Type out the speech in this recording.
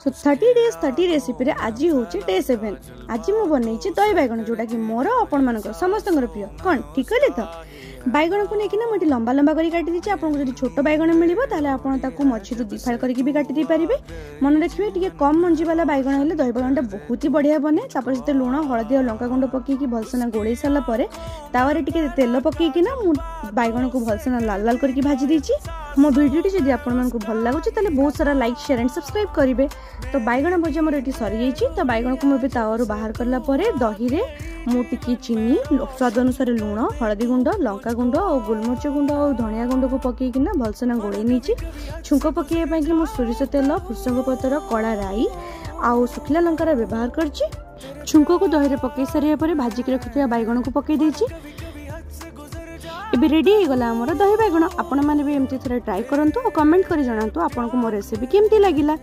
सो 30 days 30 recipe आज हूँ day 7। आज मुझे बनई दही बैगण जोटा कि मोर आपण मान समस्त प्रिय कौन ठीक कहले तो बैगण को लेकिन मुझे लंबा लंबा कर काटी देती। आपको जब छोट बैगण मिले ताले आपको मझीरू दिफाड़ करके भी काटी पारे। मन रखिए टी कम मंजी वाला बैगण हेल्ले दही बैगणटा बहुत ही बढ़िया बने। से लुण हलदी और लंका गुंड पकईकि भलसेना गोड़े सारापर तावे टे तेल पकईकिना बैगण को भलसेना लाल लाल करके भाजी देची। मो भिडियोटी जब आपको भल लगुच बहुत सारा लाइक शेयर एंड सब्सक्राइब करेंगे। तो बैगण भजा मोर ये सरी जाइए। तो बैगण को मुझे तावर बाहर कला दही रे मुझे चीनी स्वाद अनुसार लुण हलदी गुंड लंका गुंड और गोलमरिच गुंड और धनिया गुंड को पकईकिना भलसेना गोड़े नहीं। छुंक पकईवा कि सोरिष तेल भृसंग पतर कड़ा राई आउ सुखिला लंकार व्यवहार कर छुंक को दही रे पकई सारे भाजिक रखि बैगण को पकई देछि। एबे रेडी हो गला हमर दही बैगण। आपण माने भी एमती थरे ट्राई करंतु और कमेंट करी जणांतु आपनको मोर रेसिपी केमती लागिला।